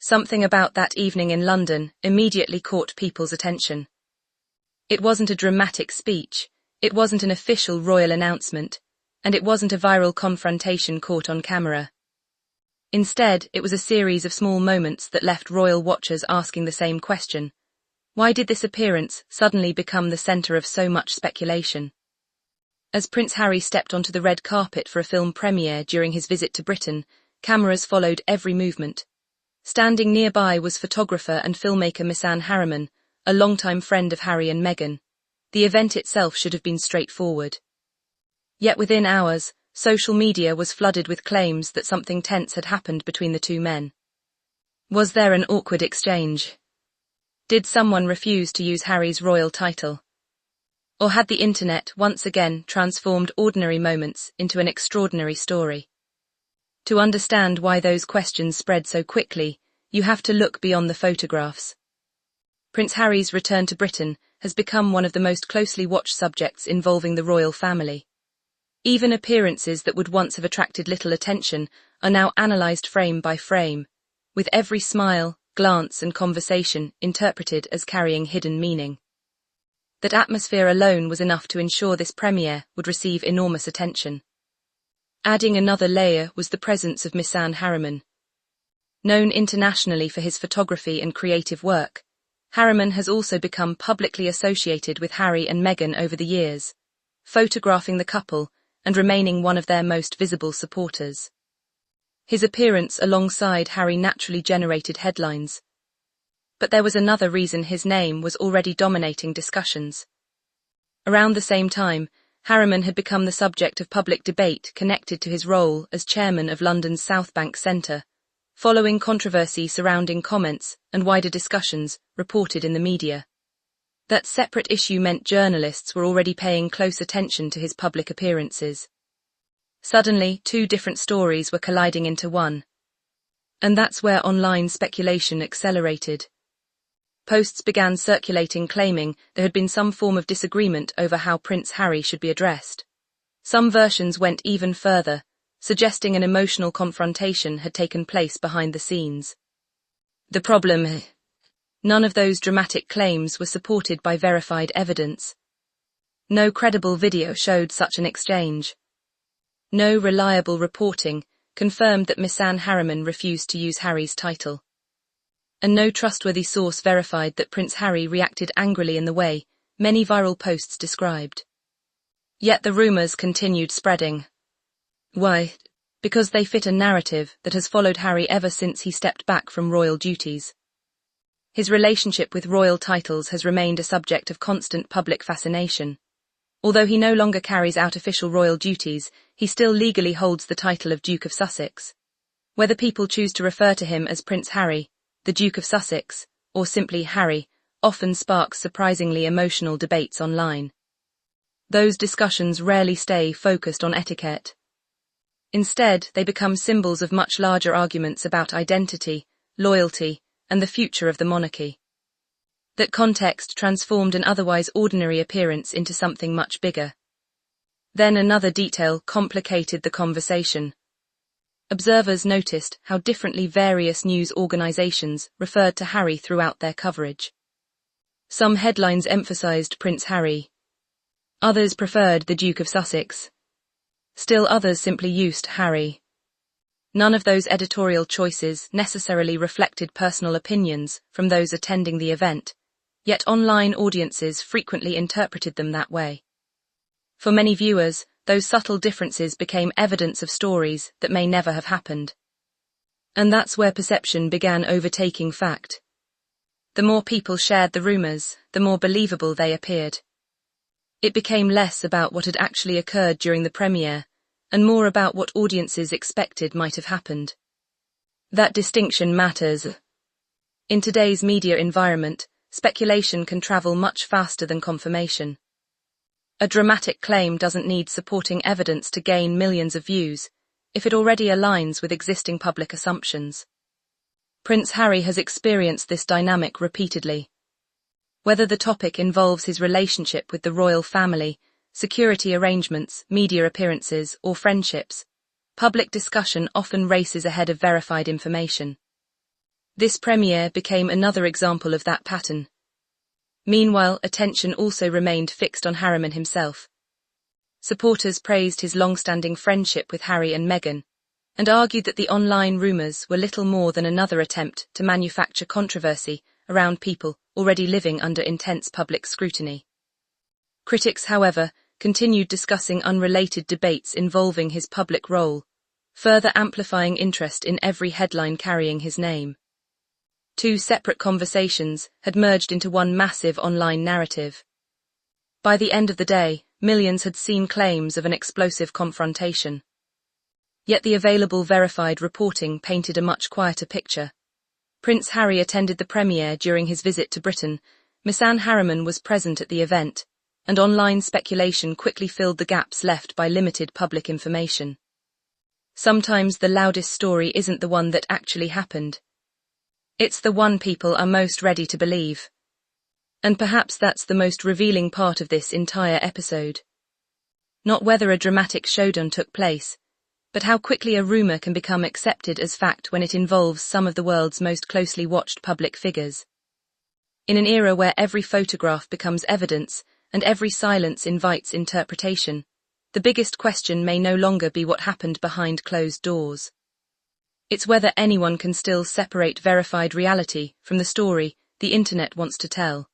Something about that evening in London immediately caught people's attention. It wasn't a dramatic speech, it wasn't an official royal announcement, and it wasn't a viral confrontation caught on camera. Instead, it was a series of small moments that left royal watchers asking the same question. Why did this appearance suddenly become the centre of so much speculation? As Prince Harry stepped onto the red carpet for a film premiere during his visit to Britain, cameras followed every movement. Standing nearby was photographer and filmmaker Misan Harriman, a longtime friend of Harry and Meghan. The event itself should have been straightforward. Yet within hours, social media was flooded with claims that something tense had happened between the two men. Was there an awkward exchange? Did someone refuse to use Harry's royal title? Or had the internet once again transformed ordinary moments into an extraordinary story? To understand why those questions spread so quickly, you have to look beyond the photographs. Prince Harry's return to Britain has become one of the most closely watched subjects involving the royal family. Even appearances that would once have attracted little attention are now analysed frame by frame, with every smile, glance and conversation interpreted as carrying hidden meaning. That atmosphere alone was enough to ensure this premiere would receive enormous attention. Adding another layer was the presence of Misan Harriman. Known internationally for his photography and creative work, Harriman has also become publicly associated with Harry and Meghan over the years, photographing the couple and remaining one of their most visible supporters. His appearance alongside Harry naturally generated headlines. But there was another reason his name was already dominating discussions. Around the same time, Harriman had become the subject of public debate connected to his role as chairman of London's South Bank Centre, following controversy surrounding comments and wider discussions reported in the media. That separate issue meant journalists were already paying close attention to his public appearances. Suddenly, two different stories were colliding into one. And that's where online speculation accelerated. Posts began circulating claiming there had been some form of disagreement over how Prince Harry should be addressed. Some versions went even further, suggesting an emotional confrontation had taken place behind the scenes. The problem: none of those dramatic claims were supported by verified evidence. No credible video showed such an exchange. No reliable reporting confirmed that Misan Harriman refused to use Harry's title. And no trustworthy source verified that Prince Harry reacted angrily in the way many viral posts described. Yet the rumours continued spreading. Why? Because they fit a narrative that has followed Harry ever since he stepped back from royal duties. His relationship with royal titles has remained a subject of constant public fascination. Although he no longer carries out official royal duties, he still legally holds the title of Duke of Sussex. Whether people choose to refer to him as Prince Harry, the Duke of Sussex, or simply Harry, often sparks surprisingly emotional debates online. Those discussions rarely stay focused on etiquette. Instead, they become symbols of much larger arguments about identity, loyalty, and the future of the monarchy. That context transformed an otherwise ordinary appearance into something much bigger. Then another detail complicated the conversation. Observers noticed how differently various news organisations referred to Harry throughout their coverage. Some headlines emphasised Prince Harry. Others preferred the Duke of Sussex. Still others simply used Harry. None of those editorial choices necessarily reflected personal opinions from those attending the event, yet online audiences frequently interpreted them that way. For many viewers, those subtle differences became evidence of stories that may never have happened. And that's where perception began overtaking fact. The more people shared the rumours, the more believable they appeared. It became less about what had actually occurred during the premiere, and more about what audiences expected might have happened. That distinction matters. In today's media environment, speculation can travel much faster than confirmation. A dramatic claim doesn't need supporting evidence to gain millions of views, if it already aligns with existing public assumptions. Prince Harry has experienced this dynamic repeatedly. Whether the topic involves his relationship with the royal family, security arrangements, media appearances, or friendships, public discussion often races ahead of verified information. This premiere became another example of that pattern. Meanwhile, attention also remained fixed on Harriman himself. Supporters praised his long-standing friendship with Harry and Meghan, and argued that the online rumours were little more than another attempt to manufacture controversy around people already living under intense public scrutiny. Critics, however, continued discussing unrelated debates involving his public role, further amplifying interest in every headline carrying his name. Two separate conversations had merged into one massive online narrative. By the end of the day, millions had seen claims of an explosive confrontation. Yet the available verified reporting painted a much quieter picture. Prince Harry attended the premiere during his visit to Britain, Misan Harriman was present at the event, and online speculation quickly filled the gaps left by limited public information. Sometimes the loudest story isn't the one that actually happened. It's the one people are most ready to believe. And perhaps that's the most revealing part of this entire episode. Not whether a dramatic showdown took place, but how quickly a rumour can become accepted as fact when it involves some of the world's most closely watched public figures. In an era where every photograph becomes evidence and every silence invites interpretation, the biggest question may no longer be what happened behind closed doors. It's whether anyone can still separate verified reality from the story the internet wants to tell.